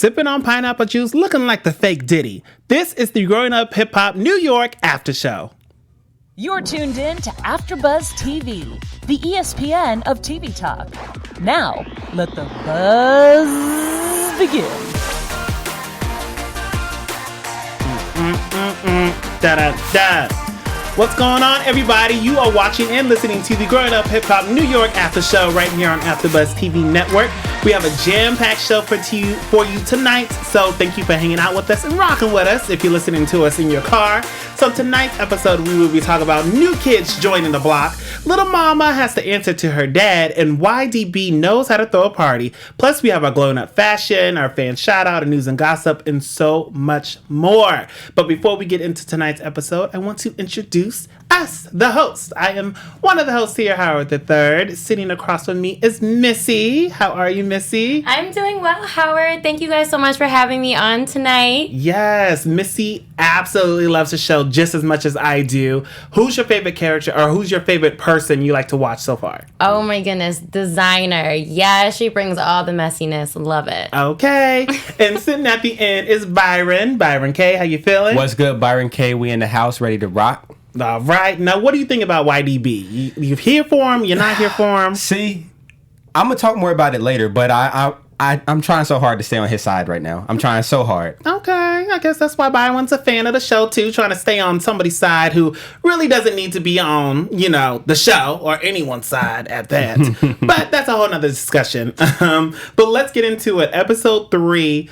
sipping on pineapple juice, looking like the fake Diddy. This is the Growing Up Hip Hop New York After Show. You're tuned in to AfterBuzz TV, the ESPN of TV talk. Now, let the buzz begin. Da-da-da. What's going on, everybody? You are watching and listening to the Growing Up Hip Hop New York After Show right here on AfterBuzz TV Network. We have a jam-packed show for you tonight, so thank you for hanging out with us and rocking with us if you're listening to us in your car. So tonight's episode, we will be talking about new kids joining the block, Little Mama has to answer to her dad, and YDB knows how to throw a party. Plus, we have our glowing up fashion, our fan shout-out, and news and gossip, and so much more. But before we get into tonight's episode, I want to introduce us, the host. I am one of the hosts here, Howard III. Sitting across from me is Missy. How are you, Missy? I'm doing well, Howard. Thank you guys so much for having me on tonight. Yes, Missy absolutely loves the show just as much as I do. Who's your favorite character, or who's your favorite person you like to watch so far? Oh my goodness, Designer. Yeah, she brings all the messiness. Love it. Okay. And sitting at the end is Byron K. How you feeling? What's good, Byron K? We in the house, ready to rock. All right. Now, what do you think about YDB? You here for him? You're not here for him? See, I'm gonna talk more about it later, but I'm trying so hard to stay on his side right now. I'm trying so hard. Okay, I guess that's why Byron's a fan of the show too, trying to stay on somebody's side who really doesn't need to be on, the show or anyone's side at that. But that's a whole nother discussion. But let's get into it. Episode 3,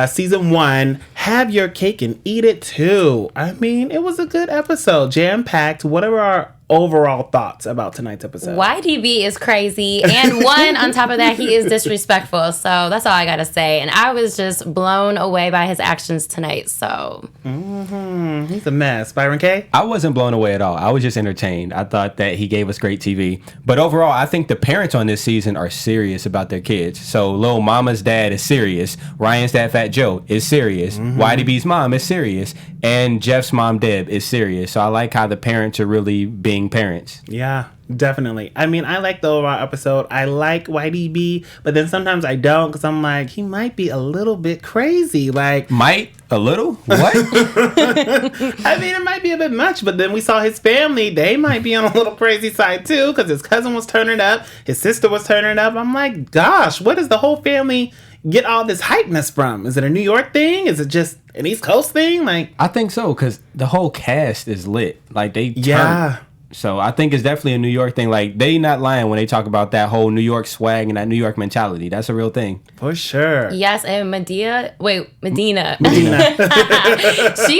season 1, Have Your Cake and Eat It Too. I mean, it was a good episode, jam-packed. What are our overall thoughts about tonight's episode? YDB is crazy, and on top of that, he is disrespectful, so that's all I gotta say. And I was just blown away by his actions tonight, so he's a mess. Byron K? I wasn't blown away at all. I was just entertained. I thought that he gave us great TV, but overall I think the parents on this season are serious about their kids. So Lil Mama's dad is serious, Ryan's dad Fat Joe is serious, YDB's mom is serious, and Jeff's mom Deb is serious. So I like how the parents are really being parents. Yeah, definitely. I mean, I like the overall episode. I like YDB, but then sometimes I don't, because I'm like, he might be a little bit crazy. Like, might? A little? What? I mean, it might be a bit much, but then we saw his family. They might be on a little crazy side too, because his cousin was turning up, his sister was turning up. I'm like, gosh, where does the whole family get all this hypeness from? Is it a New York thing? Is it just an East Coast thing? Like, I think so, because the whole cast is lit. Like, they yeah. So I think it's definitely a New York thing. Like, they not lying when they talk about that whole New York swag and that New York mentality. That's a real thing. For sure. Yes, and Medina. She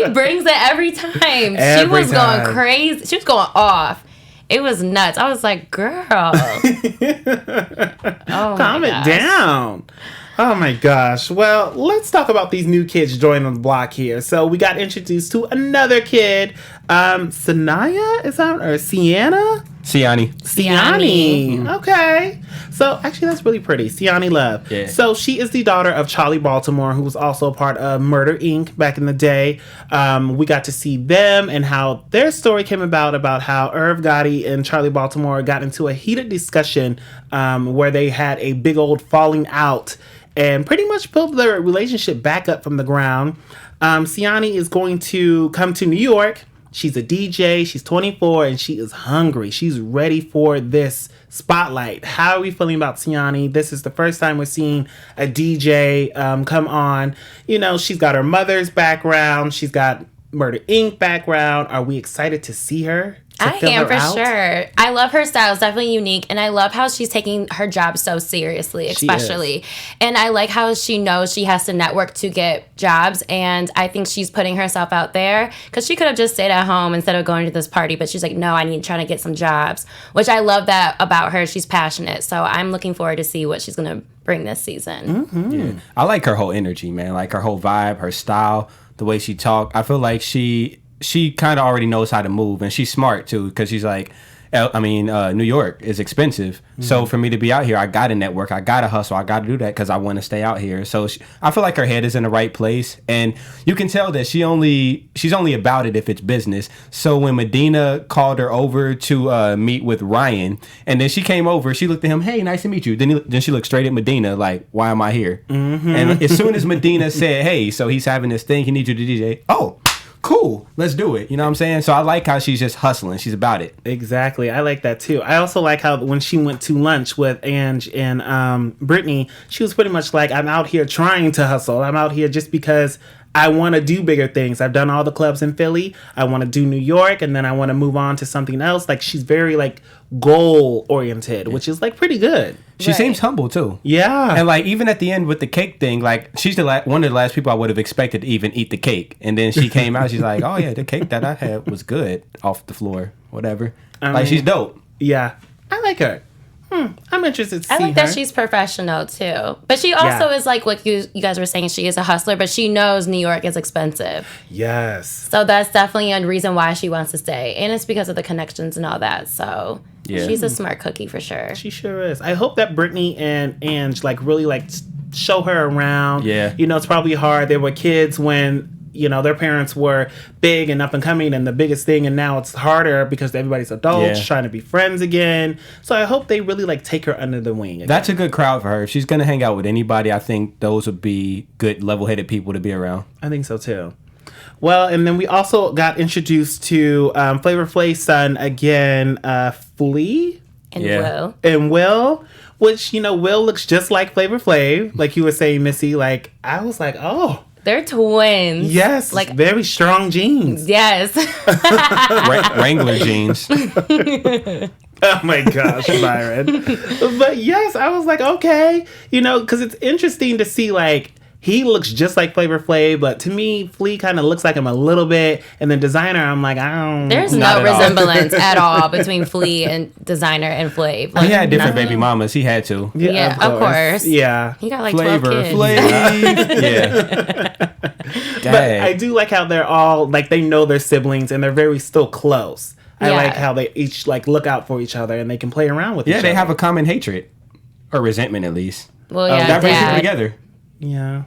brings it every time. She was going crazy. She was going off. It was nuts. I was like, girl. Calm it down. Oh my gosh. Well, let's talk about these new kids joining the block here. So we got introduced to another kid. Sanaya? Is that, or Sienna? Siani. Okay. So actually that's really pretty. Siani Love. Yeah. So she is the daughter of Charlie Baltimore, who was also a part of Murder Inc. back in the day. We got to see them and how their story came about how Irv Gotti and Charlie Baltimore got into a heated discussion where they had a big old falling out and pretty much built their relationship back up from the ground. Siani is going to come to New York. She's a DJ. She's 24 and she is hungry. She's ready for this spotlight. How are we feeling about Siani? This is the first time we're seeing a DJ come on. She's got her mother's background. She's got Murder Inc. background. Are we excited to see her? I am for sure. I love her style. It's definitely unique. And I love how she's taking her job so seriously, especially. And I like how she knows she has to network to get jobs. And I think she's putting herself out there because she could have just stayed at home instead of going to this party. But she's like, no, I need trying to get some jobs, which I love that about her. She's passionate. So I'm looking forward to see what she's going to bring this season. Mm-hmm. Yeah. I like her whole energy, man. Like her whole vibe, her style, the way she talk. I feel like she kind of already knows how to move, and she's smart too, because she's like, New York is expensive. So for me to be out here, I got to network. I got to hustle. I got to do that because I want to stay out here. So I feel like her head is in the right place. And you can tell that she's only about it if it's business. So when Medina called her over to meet with Ryan, and then she came over, she looked at him, hey, nice to meet you. Then she looked straight at Medina like, why am I here? And as soon as Medina said, hey, so he's having this thing, he needs you to DJ. Oh, cool, let's do it. You know what I'm saying? So I like how she's just hustling. She's about it. Exactly. I like that too. I also like how when she went to lunch with Ange and Brittany, she was pretty much like, I'm out here trying to hustle. I'm out here just because I want to do bigger things. I've done all the clubs in Philly. I want to do New York, and then I want to move on to something else. Like, she's very like goal oriented, which is like pretty good. She seems humble too. Yeah. And like even at the end with the cake thing, like she's one of the last people I would have expected to even eat the cake. And then she came out, she's like, oh yeah, the cake that I had was good off the floor, whatever. She's dope. Yeah. I like her. I'm interested to see her. I like that she's professional too. But she also is like what you guys were saying, she is a hustler, but she knows New York is expensive. Yes. So that's definitely a reason why she wants to stay. And it's because of the connections and all that. So she's a smart cookie for sure. She sure is. I hope that Brittany and Ange like really like show her around. Yeah. You know, it's probably hard. They were kids when, you know, their parents were big and up and coming and the biggest thing, and now it's harder because everybody's adults trying to be friends again. So I hope they really like take her under the wing again. That's a good crowd for her. If she's gonna hang out with anybody, I think those would be good level-headed people to be around. I think so too. Well, and then we also got introduced to Flavor Flav's son again, Flea and Will, which, you know, Will looks just like Flavor Flav, like you were saying, Missy. Like, I was like, oh, they're twins. yes, like very strong genes. Yes. Wrangler jeans. Oh my gosh, Byron. But yes, I was like, okay, you know, because it's interesting to see like he looks just like Flavor Flav, but to me, Flea kind of looks like him a little bit. And then Designer, I'm like, I don't. There's no resemblance at all between Flea and Designer and Flav. Like, he had different baby mamas. He had to. Yeah, of course. Yeah. He got like Flavor 12 kids. Flav. Yeah. But I do like how they're all like they know their siblings and they're very still close. I like how they each like look out for each other and they can play around with each other. Yeah, they have a common hatred or resentment at least. Well, yeah, that brings people together. Yeah.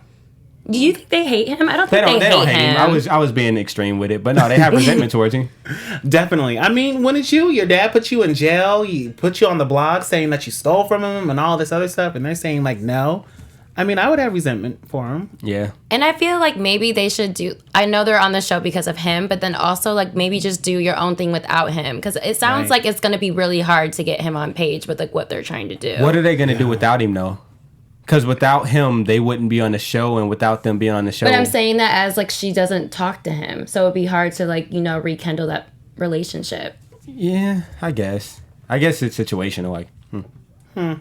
Do you think they hate him? I don't think they don't hate him. I was being extreme with it, but no, they have resentment towards him. Definitely. I mean, when it's your dad put you in jail, he put you on the blog saying that you stole from him and all this other stuff, and they're saying like no. I mean, I would have resentment for him. Yeah. And I feel like maybe they should do, I know they're on the show because of him, but then also like maybe just do your own thing without him. Because it sounds like it's going to be really hard to get him on page with like what they're trying to do. What are they going to do without him though? Because without him, they wouldn't be on the show, and without them being on the show. But I'm saying that as like she doesn't talk to him. So it'd be hard to like, you know, rekindle that relationship. Yeah, I guess. I guess it's situational. Like, I'm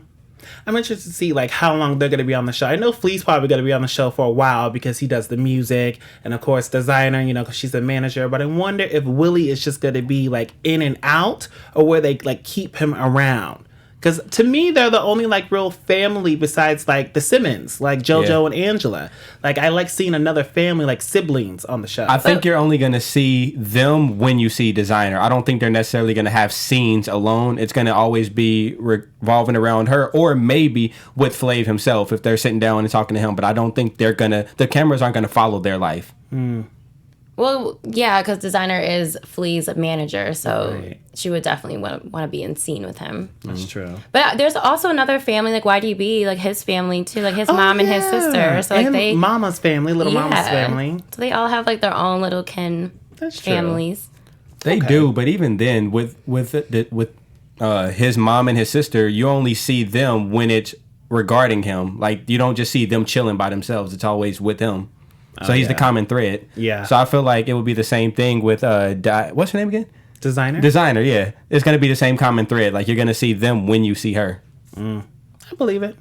interested to see like how long they're going to be on the show. I know Flea's probably going to be on the show for a while because he does the music and of course Designer, you know, because she's a manager. But I wonder if Willie is just going to be like in and out or where they like keep him around. Because to me, they're the only like real family besides like the Simmons, like JoJo and Angela. Like I like seeing another family, like siblings on the show. I think you're only going to see them when you see Designer. I don't think they're necessarily going to have scenes alone. It's going to always be revolving around her, or maybe with Flav himself if they're sitting down and talking to him. But I don't think the cameras aren't going to follow their life. Well, yeah, because Designer is Flea's manager, so she would definitely want to be in scene with him. That's true. But there's also another family, like YDB, like his family too, like his mom and his sister. So like and they Mama's family, little Mama's family. So they all have like their own little That's true. families. They do, but even then, with his mom and his sister, you only see them when it's regarding him. Like you don't just see them chilling by themselves. It's always with him. So he's the common thread. Yeah. So I feel like it would be the same thing with what's her name again? Designer, yeah. It's going to be the same common thread. Like you're going to see them when you see her. I believe it.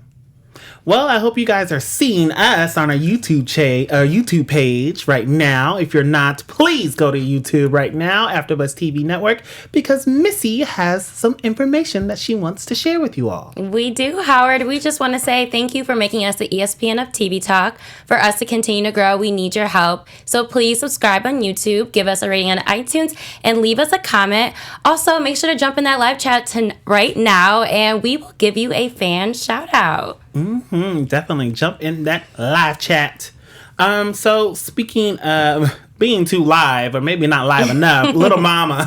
Well, I hope you guys are seeing us on our YouTube page right now. If you're not, please go to YouTube right now, AfterBuzz TV Network, because Missy has some information that she wants to share with you all. We do, Howard. We just want to say thank you for making us the ESPN of TV Talk. For us to continue to grow, we need your help. So please subscribe on YouTube, give us a rating on iTunes, and leave us a comment. Also, make sure to jump in that live chat right now, and we will give you a fan shout out. Definitely jump in that live chat. So speaking of being too live, or maybe not live enough, little mama,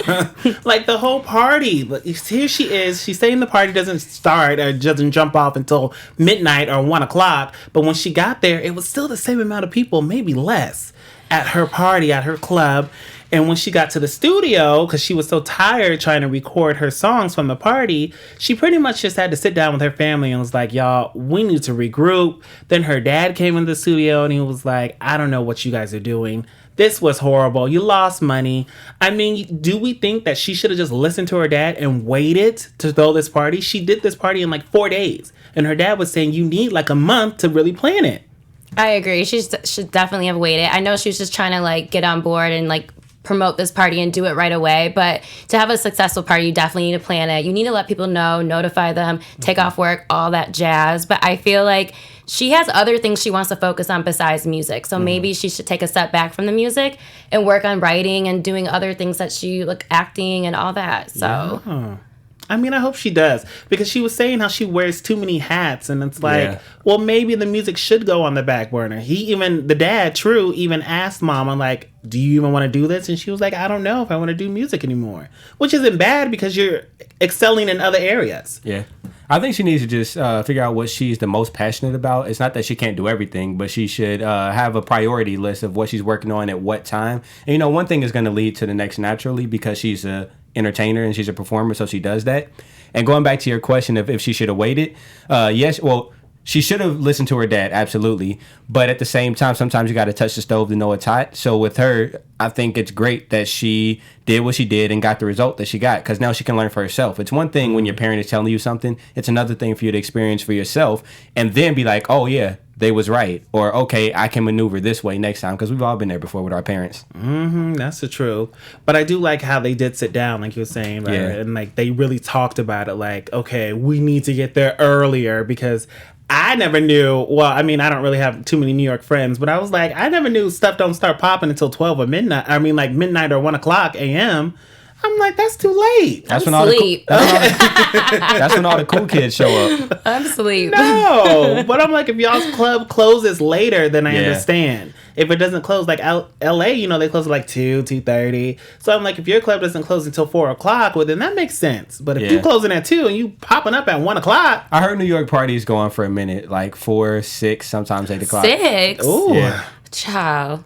like the whole party, here she is. She's saying the party doesn't start or doesn't jump off until midnight or 1 o'clock. But when she got there, it was still the same amount of people, maybe less, at her party, at her club. And when she got to the studio, because she was so tired trying to record her songs from the party, she pretty much just had to sit down with her family and was like, y'all, we need to regroup. Then her dad came into the studio and he was like, I don't know what you guys are doing. This was horrible. You lost money. I mean, do we think that she should have just listened to her dad and waited to throw this party? She did this party in like 4 days. And her dad was saying you need like a month to really plan it. I agree. She should definitely have waited. I know she was just trying to like get on board and like promote this party and do it right away, but to have a successful party, you definitely need to plan it. You need to let people know, notify them, take off work, all that jazz. But I feel like she has other things she wants to focus on besides music. So maybe she should take a step back from the music and work on writing and doing other things that she, like acting and all that. So yeah. I mean, I hope she does, because she was saying how she wears too many hats, and it's like, well, maybe the music should go on the back burner. The dad, True, even asked Mama, like, do you even want to do this? And she was like, I don't know if I want to do music anymore, which isn't bad because you're excelling in other areas. Yeah. I think she needs to just figure out what she's the most passionate about. It's not that she can't do everything, but she should have a priority list of what she's working on at what time. And, you know, one thing is going to lead to the next naturally because she's a entertainer and she's a performer, so she does that. And going back to your question of if she should have waited, yes, well, she should have listened to her dad, absolutely. But at the same time, sometimes you got to touch the stove to know it's hot. So with her, I think it's great that she did what she did and got the result that she got, because now she can learn for herself. It's one thing when your parent is telling you something. It's another thing for you to experience for yourself and then be like, oh, yeah, they was right. Or, okay, I can maneuver this way next time, because we've all been there before with our parents. That's the truth. But I do like how they did sit down, like you were saying, right? Yeah. And like they really talked about it, like, okay, we need to get there earlier, because I never knew. Well, I mean, I don't really have too many New York friends, but I was like, I never knew stuff don't start popping until 12 or midnight. I mean, like midnight or 1 o'clock a.m. I'm like, that's too late. That's when all the cool kids show up. I'm asleep. No, but I'm like, if y'all's club closes later, then I understand. If it doesn't close, like LA, you know, they close at like 2:30. So I'm like, if your club doesn't close until 4 o'clock, well, then that makes sense. But if you closing at 2 and you popping up at 1 o'clock. I heard New York parties go on for a minute, like 4, 6, sometimes 8 o'clock. 6? Ooh. Yeah. Child.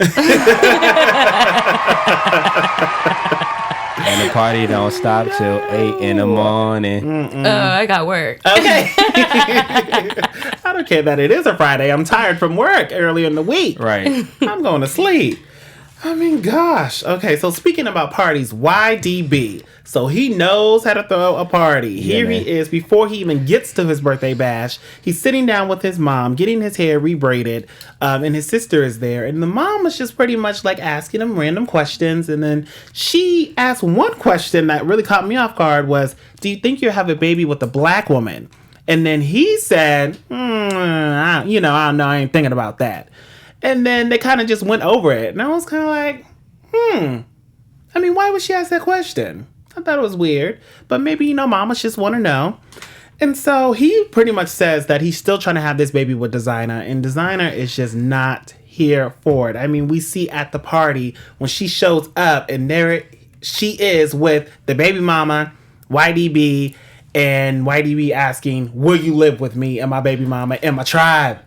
And the party don't stop till 8 in the morning. Oh, I got work. Okay. I don't care that it is a Friday. I'm tired from work early in the week. Right. I'm going to sleep. I mean, gosh. Okay, so speaking about parties, YDB. So he knows how to throw a party. Yeah, Here he is, before he even gets to his birthday bash. He's sitting down with his mom, getting his hair rebraided, and his sister is there. And the mom was just pretty much like asking him random questions. And then she asked one question that really caught me off guard was, do you think you'll have a baby with a black woman? And then he said, I don't know. I ain't thinking about that. And then they kind of just went over it. And I was kind of like, I mean, why would she ask that question? I thought it was weird. But maybe, mamas just want to know. And so he pretty much says that he's still trying to have this baby with Designer. And Designer is just not here for it. I mean, we see at the party when she shows up and there she is with the baby mama, YDB, and YDB asking, will you live with me and my baby mama and my tribe?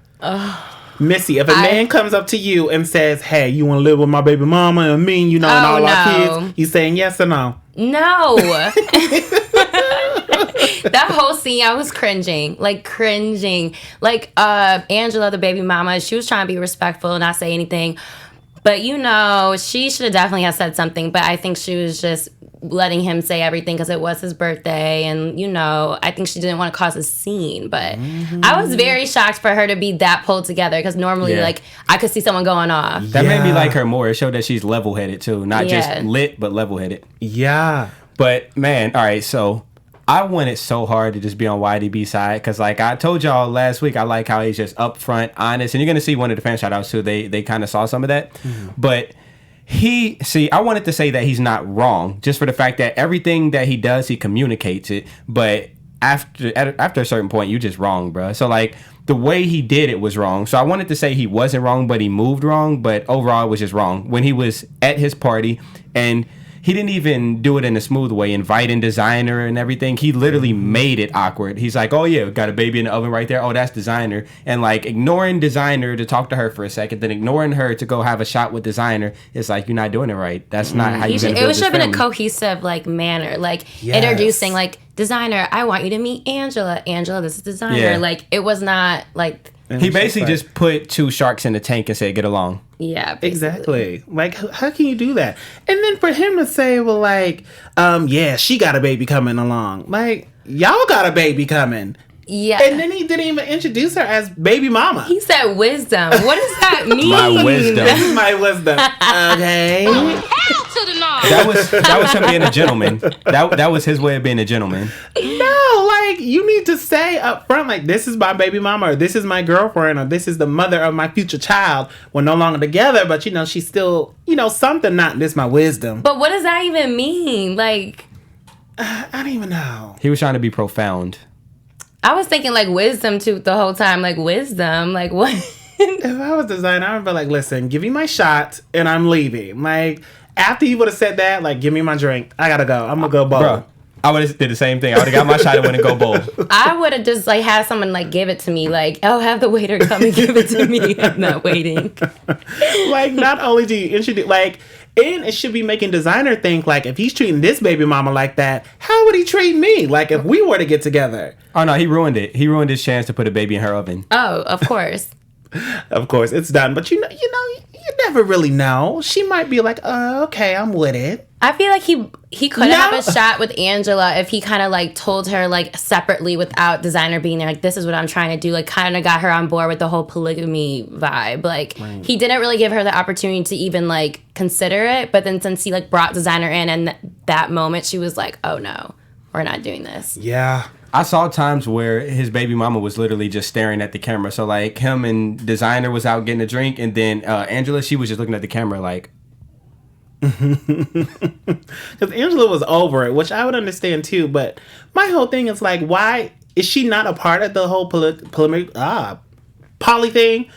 Missy, if a man comes up to you and says, hey, you want to live with my baby mama and me, and all our kids, you saying yes or no? No. That whole scene, I was cringing. Like, Angela, the baby mama, she was trying to be respectful and not say anything. But, she should have definitely have said something. But I think she was just letting him say everything because it was his birthday. And, I think she didn't want to cause a scene. But I was very shocked for her to be that pulled together because normally, I could see someone going off. That made me like her more. It showed that she's level-headed, too. Not just lit, but level-headed. Yeah. But, man, all right, so I wanted so hard to just be on YDB side because, like I told y'all last week, I like how he's just upfront, honest. And you're going to see one of the fan shout-outs, too. They kind of saw some of that. But... I wanted to say that he's not wrong, just for the fact that everything that he does, he communicates it. But after a certain point, you just wrong, bro. So, like, the way he did it was wrong. So I wanted to say he wasn't wrong, but he moved wrong. But overall, it was just wrong. When he was at his party and he didn't even do it in a smooth way, inviting designer and everything. He literally made it awkward. He's like, oh, yeah, got a baby in the oven right there. Oh, that's designer. And, like, ignoring designer to talk to her for a second, then ignoring her to go have a shot with designer. It's like, you're not doing it right. That's not how you're going to build this family. It should have been a cohesive, like, manner. Like, introducing, like, designer, I want you to meet Angela. Angela, this is designer. Yeah. Like, it was not, like... He basically just put two sharks in the tank and said, get along. Yeah, basically. Exactly. Like, how can you do that? And then for him to say, well, like, she got a baby coming along. Like, y'all got a baby coming. Yeah. And then he didn't even introduce her as baby mama. He said wisdom. What does that mean? My wisdom. This is my wisdom. Okay. Hell to the no. That was him being a gentleman. That was his way of being a gentleman. No, like, you need to say up front, like, this is my baby mama, or this is my girlfriend, or this is the mother of my future child. We're no longer together, but, she's still, something, not this my wisdom. But what does that even mean? Like... I don't even know. He was trying to be profound. I was thinking, like, wisdom too the whole time. Like, wisdom? Like, what? If I was designer, I would be like, listen, give me my shot, and I'm leaving. Like, after you would have said that, like, give me my drink. I gotta go. I'm gonna go bowl. Bro, I would have did the same thing. I would have got my shot and went and go bowl. I would have just, like, had someone, like, give it to me. Like, I'll have the waiter come and give it to me. I'm not waiting. Like, not only do you introduce, like... And it should be making designer think, like, if he's treating this baby mama like that, how would he treat me? Like, if we were to get together. Oh, no, he ruined it. He ruined his chance to put a baby in her oven. Oh, of course. Of course, it's done. But, you never really know. She might be like, oh, okay, I'm with it. I feel like he could have a shot with Angela if he kind of, like, told her, like, separately without designer being there. Like, this is what I'm trying to do. Like, kind of got her on board with the whole polygamy vibe. Like, He didn't really give her the opportunity to even, like, consider it. But then since he, like, brought designer in and that moment, she was like, oh, no, we're not doing this. Yeah. I saw times where his baby mama was literally just staring at the camera. So, like, him and designer was out getting a drink. And then Angela, she was just looking at the camera like... Because Angela was over it, which I would understand too, but my whole thing is like, why is she not a part of the whole poly thing?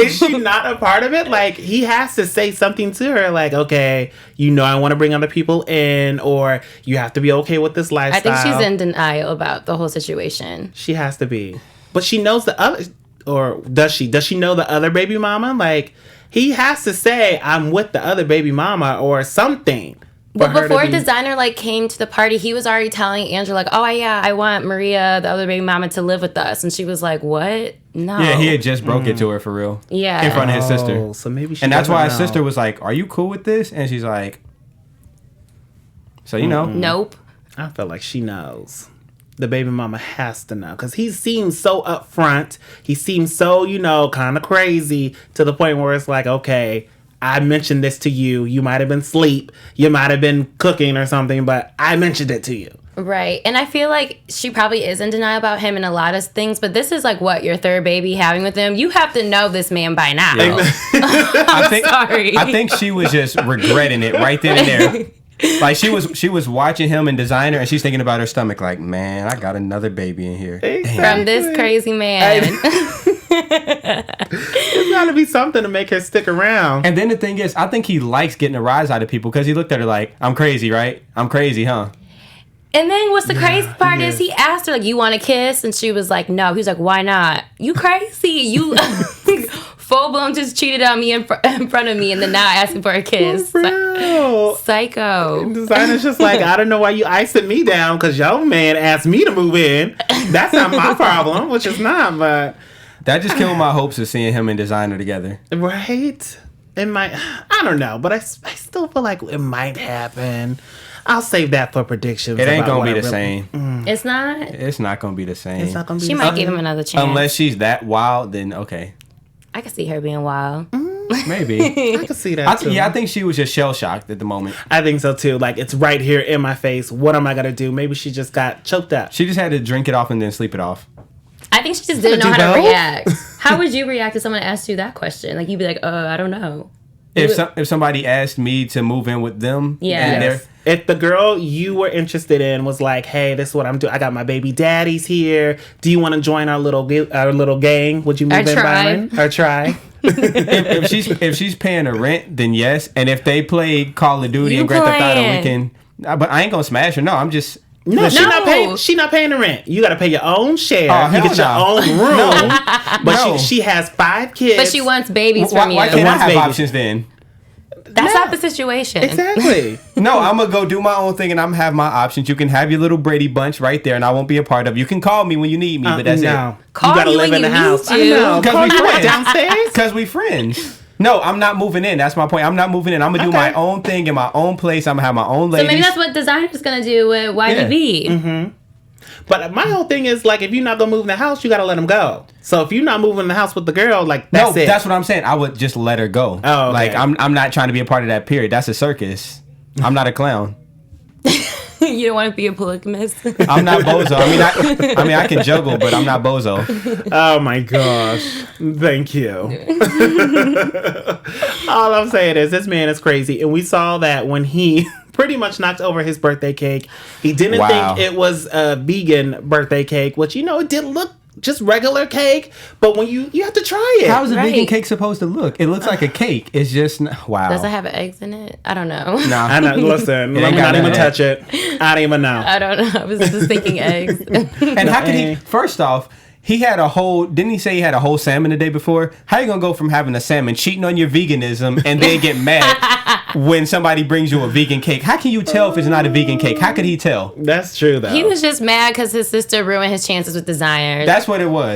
Is she not a part of it? Like, he has to say something to her, like, okay, I want to bring other people in, or you have to be okay with this lifestyle. I think she's in denial about the whole situation. She has to be, but she knows the other. Or does she? Does she know the other baby mama? Like, he has to say, I'm with the other baby mama or something. But before designer, like, came to the party, he was already telling Angela, like, oh, yeah, I want Maria, the other baby mama, to live with us. And she was like, what? No. Yeah, he had just broke it to her for real. Yeah. In front of his sister. So maybe she And that's why his sister was like, are you cool with this? And she's like, so, Nope. I feel like she knows. The baby mama has to know, because he seems so upfront. He seems so, kind of crazy, to the point where it's like, okay, I mentioned this to you. You might have been asleep. You might have been cooking or something, but I mentioned it to you. Right. And I feel like she probably is in denial about him in a lot of things, but this is like, what, your third baby having with him? You have to know this man by now. Yeah. Sorry. I think she was just regretting it right then and there. Like, she was watching him in designer, and she's thinking about her stomach like, man, I got another baby in here. Exactly. From this crazy man. There's got to be something to make her stick around. And then the thing is, I think he likes getting a rise out of people, because he looked at her like, I'm crazy, right? I'm crazy, huh? And then what's the crazy part is he asked her, like, you want a kiss? And she was like, no. He was like, why not? You crazy. You full blown just cheated on me in front of me, and then now asking for a kiss. Psycho. Designer's just like, I don't know why you icing me down, because your man asked me to move in. That's not my problem, which is not, but... That just killed my hopes of seeing him and designer together. Right? It might. I don't know, but I still feel like it might happen. I'll save that for predictions. It ain't gonna be the same. It's not. It's not gonna be the same. It's not gonna be. She might give him another chance. Unless she's that wild, then okay. I could see her being wild. Maybe. I can see that too. Yeah, I think she was just shell shocked at the moment. I think so too. Like, it's right here in my face. What am I gonna do? Maybe she just got choked up. She just had to drink it off and then sleep it off. I think she just didn't know do how to both? react. How would you react if someone asked you that question? Like, you'd be like, I don't know. If somebody asked me to move in with them, Yeah. Yes. If the girl you were interested in was like, "Hey, this is what I'm doing. I got my baby daddies here. Do you want to join our little gang? Would you move in, Byron? Or try?" if she's paying her rent, then yes. And if they play Call of Duty and Grand Theft Auto, we can. But I ain't gonna smash her. No, I'm just. No, she's not paying the rent. You got to pay your own share. Oh, you get your own room. But she has 5 kids. But she wants babies from you. Why can't I have options then? That's not the situation. Exactly. No, I'm gonna go do my own thing and I'm gonna have my options. You can have your little Brady bunch right there, and I won't be a part of. You can call me when you need me, but that's it. Call you gotta me live when in the you house. need to. I know. Because Call we you friends. downstairs. Because we friends. No, I'm not moving in. That's my point. I'm not moving in. I'm gonna do my own thing in my own place. I'm gonna have my own ladies. So maybe that's what designer's gonna do with YDB. Yeah. Mm-hmm. But my whole thing is, like, if you're not gonna move in the house, you gotta let them go. So if you're not moving in the house with the girl, like, that's it. That's what I'm saying. I would just let her go. Oh, okay. Like, I'm not trying to be a part of that period. That's a circus. I'm not a clown. You don't want to be a polygamist. I'm not bozo. I mean, I can juggle, but I'm not bozo. Oh my gosh! Thank you. All I'm saying is, this man is crazy, and we saw that when he pretty much knocked over his birthday cake. He didn't think it was a vegan birthday cake, which, it did look just regular cake, but when you have to try it. How is a vegan cake supposed to look? It looks like a cake. It's just wow. Does it have eggs in it? I don't know. No, I know. Listen, let me not even touch it. I don't even know. I don't know. I was just thinking eggs. And how could he? First off, he had didn't he say he had a whole salmon the day before? How you gonna go from having a salmon, cheating on your veganism, and then get mad when somebody brings you a vegan cake? How can you tell if it's not a vegan cake? How could he tell? That's true, though. He was just mad because his sister ruined his chances with designers. That's what it was.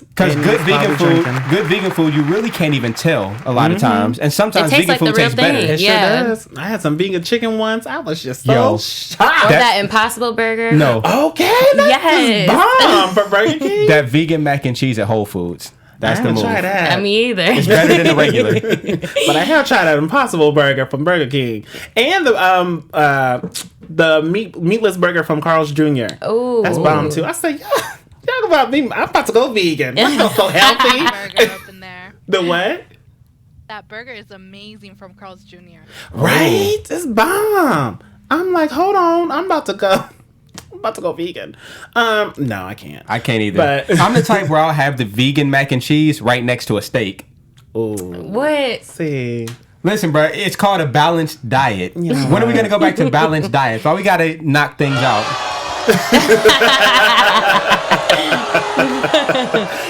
Because good vegan food, you really can't even tell a lot of times. And sometimes vegan food tastes better. It sure does. I had some vegan chicken once. I was just so shocked. Or that Impossible Burger. No. Okay, that's bomb for Burger King. That vegan mac and cheese at Whole Foods. That's the move. Try that. Me either. It's better than the regular. But I have tried that Impossible Burger from Burger King and the meatless burger from Carl's Jr. Oh, that's bomb too. I say, y'all about me. I'm about to go vegan. I feel so healthy. Burger up in there. The what? That burger is amazing from Carl's Jr. Right? It's bomb. I'm like, hold on. I'm about to go vegan. No, I can't. I can't either. But I'm the type where I'll have the vegan mac and cheese right next to a steak. Ooh. What? See. Listen, bro, it's called a balanced diet. Yeah. When are we going to go back to balanced diets? Why we got to knock things out?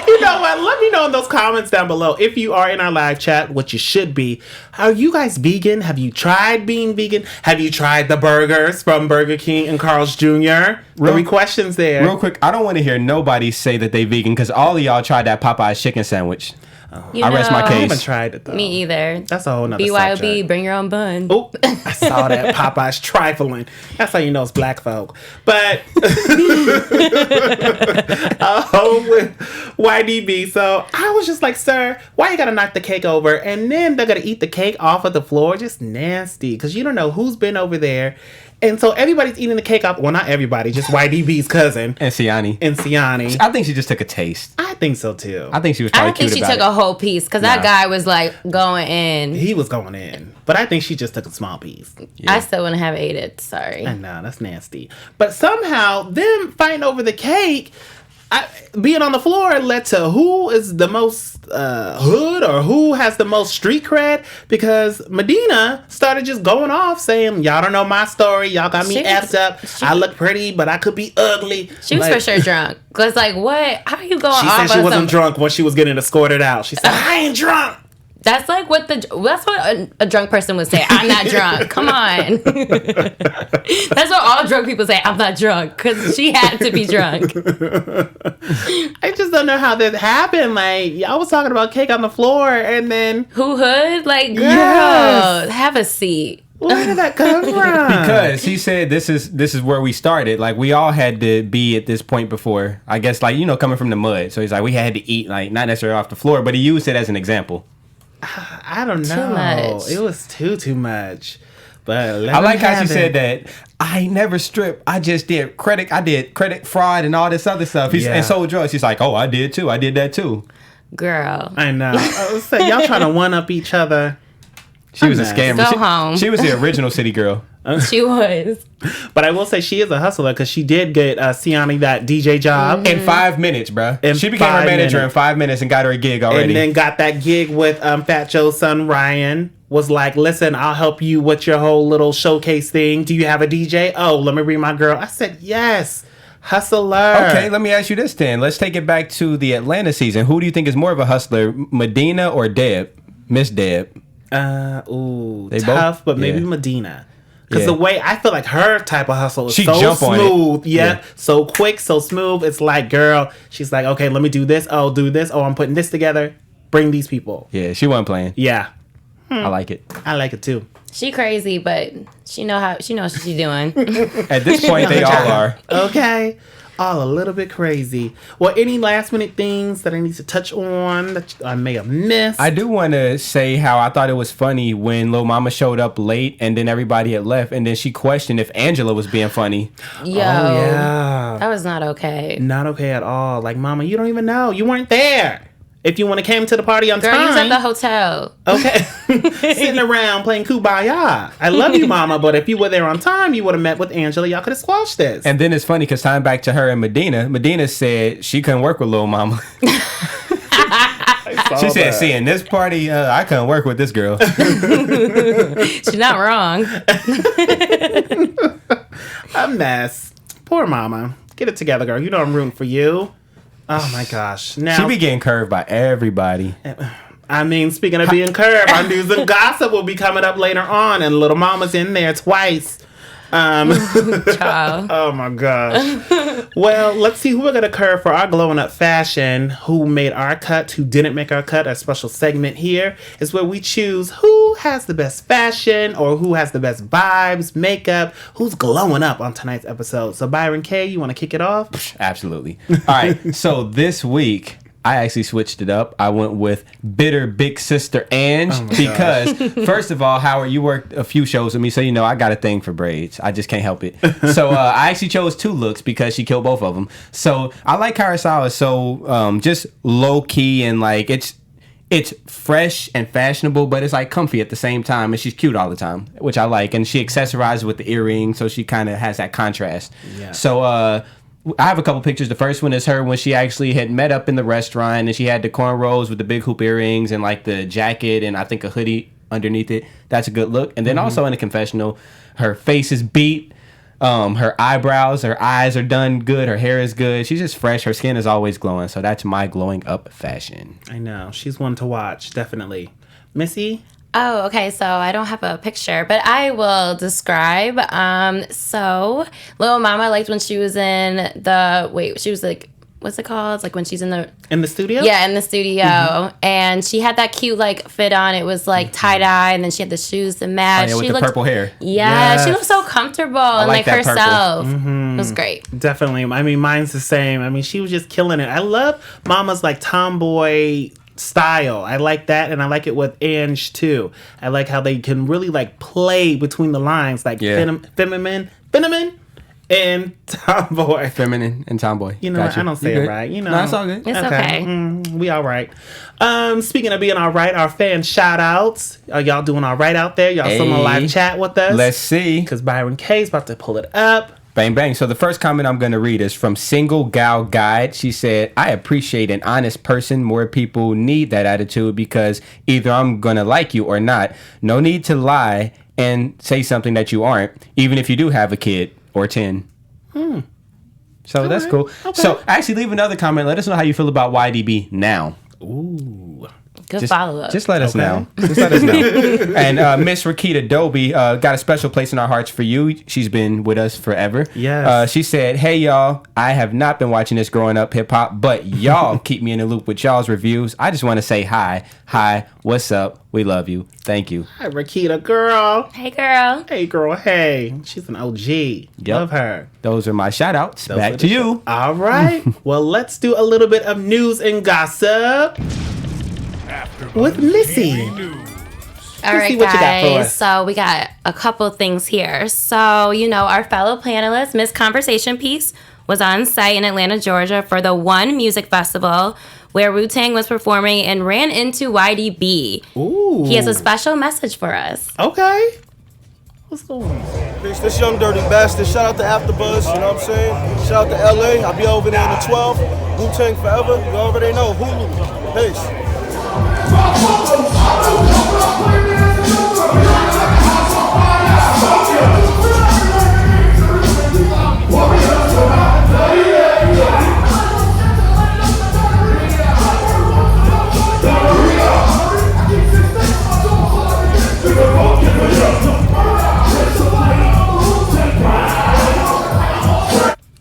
You know what? Let me know in those comments down below if you are in our live chat, what you should be. Are you guys vegan? Have you tried being vegan? Have you tried the burgers from Burger King and Carl's Jr.? Real questions there. Real quick, I don't want to hear nobody say that they vegan because all of y'all tried that Popeye's chicken sandwich. I rest my case. I haven't tried it though. Me either. That's a whole nother BYOB, subject. bring your own bun. Oh, I saw that. Popeye's trifling. That's how you know it's black folk. But with YDB. So I was just like, sir, why you gotta knock the cake over and then they're gonna eat the cake off of the floor? Just nasty. Because you don't know who's been over there. And so everybody's eating the cake off. Well, not everybody, just YDB's cousin. And Siani. I think she just took a taste. I think so too. I think she was probably cute about it. I think she took a whole piece because that guy was like going in. He was going in. But I think she just took a small piece. Yeah. I still wouldn't have ate it. Sorry. I know, that's nasty. But somehow, them fighting over the cake, being on the floor led to who is the most hood or who has the most street cred, because Medina started just going off saying, y'all don't know my story, y'all got me effed up, I look pretty but I could be ugly. She was for sure drunk. Because like, what? How are you going off? She said she wasn't drunk when she was getting escorted out. She said, I ain't drunk. That's like what a drunk person would say. I'm not drunk. Come on. That's what all drunk people say. I'm not drunk, because she had to be drunk. I just don't know how that happened. Like, y'all was talking about cake on the floor, and then Who hood? Like, girl, Yes. have a seat. where did that come from? Because he said this is where we started. Like, we all had to be at this point before. I guess, like, coming from the mud. So he's like, we had to eat, like, not necessarily off the floor, but he used it as an example. I don't know. much. It was too much. But I like how she said that I never stripped. I just did credit. I did credit fraud and all this other stuff. And sold drugs. She's like, oh, I did too. I did that too. Girl. I know. I was saying, y'all trying to one up each other. She was a scammer. Go home. She was the original city girl. She was. But I will say she is a hustler, because she did get Siani that DJ job. In 5 minutes, bruh. In She became her 5 manager minutes. in 5 minutes and got her a gig already. And then got that gig with Fat Joe's son, Ryan. Was like, listen, I'll help you with your whole little showcase thing. Do you have a DJ? Oh, let me bring my girl. I said, yes. Hustler. Okay, let me ask you this then. Let's take it back to the Atlanta season. Who do you think is more of a hustler, Medina or Deb? Miss Deb. They They tough, both? but maybe Yeah. Medina. Because Yeah. the way I feel like her type of hustle is She so jump on it. smooth. Yeah. Yeah. So quick, so smooth. It's like, girl, she's like, okay, let me do this. Oh, do this. Oh, I'm putting this together. Bring these people. Yeah, she wasn't playing. Yeah. I like it. I like it too. She crazy, but she knows what she's doing. At this point, they all are. Okay. All a little bit crazy. Well, any last minute things that I need to touch on that I may have missed? I do want to say how I thought it was funny when Lil Mama showed up late and then everybody had left, and then she questioned if Angela was being funny. Yo. yeah. That was not okay. Not okay at all. Like, mama, you don't even know. You weren't there. If you want to came to the party on Girl, time. you was at the hotel. Okay. Sitting around playing Kumbaya. I love you, mama, but if you were there on time, you would have met with Angela. Y'all could have squashed this. And then it's funny because time back to her and Medina said she couldn't work with Lil Mama. She said, see, in this party, I couldn't work with this girl. She's not wrong. A mess. Poor mama. Get it together, girl. You know I'm rooting for you. Oh, my gosh. Now, She be getting curved by everybody. I mean, speaking of being curved, our news and gossip will be coming up later on, and Little Mama's in there twice. Child. Oh my gosh. Well, let's see who we're gonna curve for our glowing up fashion. Who made our cut? Who didn't make our cut? Our special segment here is where we choose who has the best fashion or who has the best vibes, makeup, who's glowing up on tonight's episode. So Byron K, you want to kick it off? Absolutely. All right. So this week, I actually switched it up. I went with bitter big sister Ange because, first of all, Howard, you worked a few shows with me, so you know I got a thing for braids. I just can't help it. So I actually chose 2 looks because she killed both of them. So I like how her style is so just low key and like it's fresh and fashionable, but it's like comfy at the same time, and she's cute all the time, which I like. And she accessorizes with the earrings, so she kind of has that contrast. Yeah. So I have a couple pictures. The first one is her when she actually had met up in the restaurant, and she had the cornrows with the big hoop earrings and like the jacket and I think a hoodie underneath it. That's a good look. And then also in the confessional, her face is beat. Her eyebrows, her eyes are done good. Her hair is good. She's just fresh. Her skin is always glowing. So that's my glowing up fashion. I know. She's one to watch, definitely. Missy? Oh, okay. So I don't have a picture, but I will describe. So Lil Mama liked when she was in she was like, what's it called? It's like when she's in the studio? Yeah, in the studio. And she had that cute like fit on. It was like tie dye, and then she had the shoes to match. Oh, yeah, with she the purple hair. Yeah, Yes. she looked so comfortable and like like that purple. herself. It was great. Definitely. I mean, mine's the same. I mean, she was just killing it. I love Mama's like tomboy style. I like that, and I like it with Ange too. I like how they can really like play between the lines, like feminine and tomboy. Feminine and tomboy. You know, Gotcha. I don't say You it good? right. You know, No, it's all good. It's okay. We all right. Speaking of being all right, our fan shout outs. Are y'all doing all right out there? Y'all still on live chat with us? Let's see. Because Byron K is about to pull it up. Bang, bang. So the first comment I'm going to read is from Single Gal Guide. She said, I appreciate an honest person. More people need that attitude because either I'm going to like you or not. No need to lie and say something that you aren't, even if you do have a kid or 10. So that's cool. Okay. So actually leave another comment. Let us know how you feel about YDB now. Ooh. Good follow-up. Just let us know. Just let us know. And Miss Rakita Doby got a special place in our hearts for you. She's been with us forever. Yes. She said, "Hey, y'all. I have not been watching this growing up hip-hop, but y'all keep me in the loop with y'all's reviews. I just want to say hi. Hi. What's up? We love you. Thank you." Hi, Rakita, girl. Hey, girl. Hey, girl. Hey. She's an OG. Yep. Love her. Those are my shout-outs. Back to you. All right. Well, let's do a little bit of news and gossip with Missy. All right, see what you got for guys. us. So we got a couple things here. So, our fellow panelist, Miss Conversation Piece, was on site in Atlanta, Georgia for the One Music Festival where Wu-Tang was performing and ran into YDB. Ooh. He has a special message for us. Okay. What's going on? Bitch, this young dirty bastard. Shout out to AfterBuzz, you know what I'm saying? Shout out to LA. I'll be over there on the 12th. Wu-Tang forever. You already know. Hulu. Peace.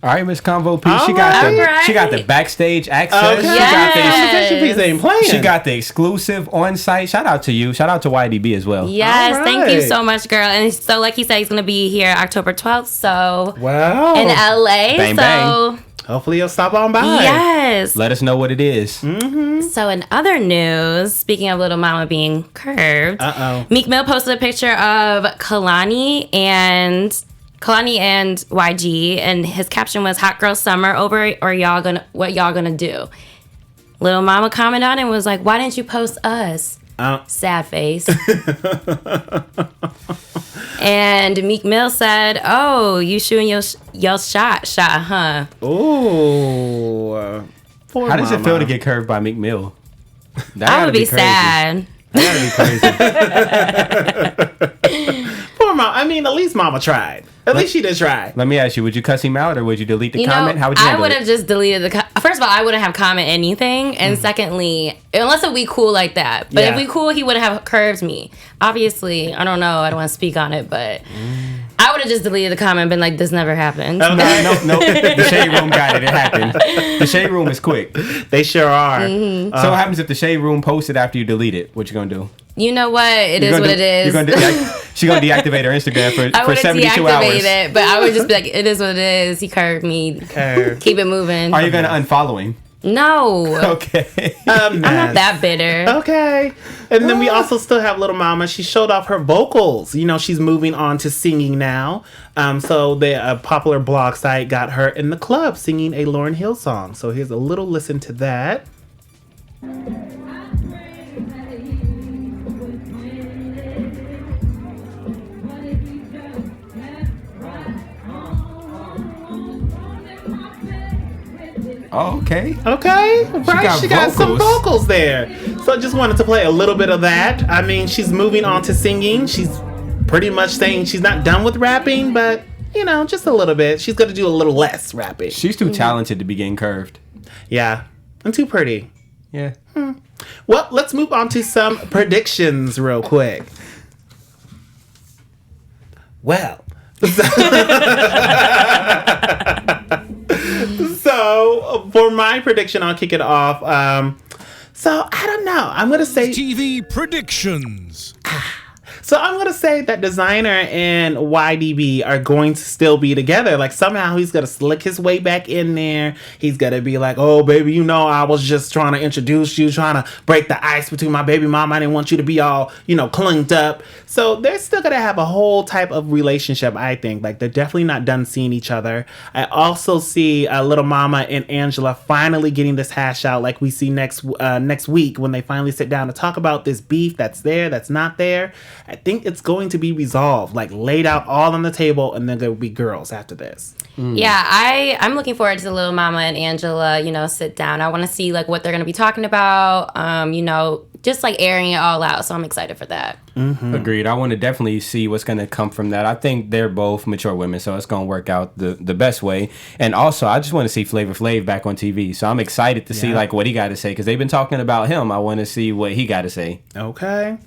All right, Miss Convo P. All She got right. the backstage access. Okay. She got the Conversation Piece ain't playing. She got the exclusive on site. Shout out to you. Shout out to YDB as well. Yes, All thank you right. so much, girl. And so, like he said, he's going to be here October 12th. So, Wow. in LA. Bang, bang. Hopefully you'll stop on by. Yes. Let us know what it is. So in other news, speaking of Little Mama being curved, Uh-oh. Meek Mill posted a picture of Kalani and YG, and his caption was "Hot Girl Summer over, or what y'all gonna do?" Little Mama commented on it and was like, "Why didn't you post us?" Sad face. And Meek Mill said, "Oh, you shooting your shot, huh?" Ooh. Poor How does it mama. feel to get curved by Meek Mill? That I gotta would be crazy. sad. That gotta be crazy. Poor mama. I mean, at least mama tried. At least she did try. Let me ask you, would you cuss him out or would you delete the comment? How would you I handle would it? have just deleted first of all, I wouldn't have comment anything, and secondly, unless we cool like that. But Yeah. if we cool, he would have curved me. Obviously, I don't know. I don't want to speak on it, but I would have just deleted the comment and been like, "This never happened." Okay. No. The Shade Room got it. It happened. The Shade Room is quick. They sure are. Mm-hmm. So what happens if the Shade Room posted after you delete it? What you gonna do? You know what? It is what it is. She gonna deactivate her Instagram I for would 72 deactivate hours. it, but I would just be like, "It is what it is." He curved me. Curved. Keep it moving. Are you gonna unfollow him? No, Okay. I'm not that bitter. Okay. And then we also still have Little Mama. She showed off her vocals. She's moving on to singing now. So the popular blog site got her in the club singing a Lauryn Hill song. So here's a little listen to that. Oh, okay. Okay, right. She got some vocals. vocals there. So I just wanted to play a little bit of that. I mean, she's moving on to singing. She's pretty much saying she's not done with rapping, but just a little bit. She's gonna do a little less rapping. She's too talented to be getting curved. Yeah, and too pretty. Yeah. Well, let's move on to some predictions real quick. Well, so for my prediction, I'll kick it off. So I don't know. I'm gonna say TV predictions. So I'm going to say that Designer and YDB are going to still be together. Like, somehow he's going to slick his way back in there. He's going to be like, "Oh, baby, I was just trying to introduce you, trying to break the ice between my baby mama. I didn't want you to be all, clinked up." So they're still going to have a whole type of relationship, I think. Like, they're definitely not done seeing each other. I also see Little Mama and Angela finally getting this hash out, like we see next week when they finally sit down to talk about this beef that's there, that's not there. I think it's going to be resolved, like laid out all on the table, and then there will be girls after this. Yeah, I'm looking forward to Little Mama and Angela, sit down. I want to see like what they're going to be talking about, just like airing it all out. So I'm excited for that. Mm-hmm. Agreed. I want to definitely see what's going to come from that. I think they're both mature women, so it's going to work out the best way. And also, I just want to see Flavor Flav back on TV. So I'm excited to see like what he got to say, because they've been talking about him. I want to see what he got to say. Okay.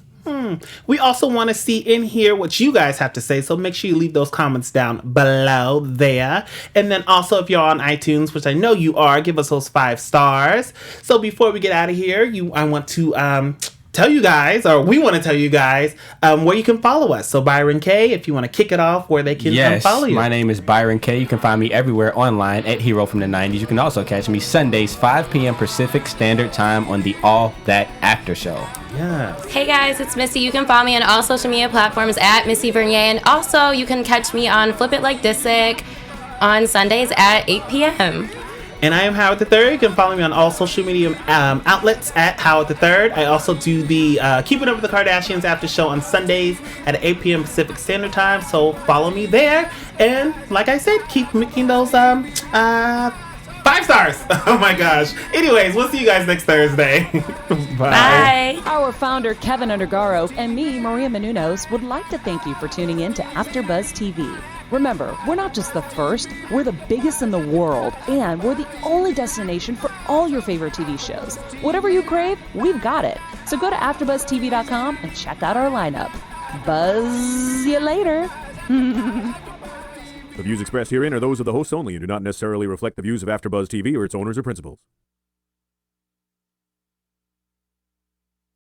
We also want to see and hear what you guys have to say, so make sure you leave those comments down below there. And then also, if you're on iTunes, which I know you are, give us those 5 stars. So before we get out of here, I want to tell you guys, or we want to tell you guys, where you can follow us. So Byron K, if you want to kick it off, where they can follow you. My name is Byron K. You can find me everywhere online at Hero from the 90s. You can also catch me Sundays, 5 p.m. Pacific Standard Time on the All That After Show. Yeah. Hey guys, it's Missy. You can follow me on all social media platforms at Missy Vernier. And also, you can catch me on Flip It Like Disick on Sundays at 8 p.m. And I am Howard III. You can follow me on all social media outlets at Howard III. I also do the Keeping Up with the Kardashians after show on Sundays at 8 p.m. Pacific Standard Time. So follow me there. And like I said, keep making those 5 stars. Oh my gosh. Anyways, we'll see you guys next Thursday. Bye. Our founder, Kevin Undergaro, and me, Maria Menounos, would like to thank you for tuning in to AfterBuzz TV. Remember, we're not just the first, we're the biggest in the world, and we're the only destination for all your favorite TV shows. Whatever you crave, we've got it. So go to AfterBuzzTV.com and check out our lineup. Buzz you later. The views expressed herein are those of the hosts only and do not necessarily reflect the views of AfterBuzz TV or its owners or principals.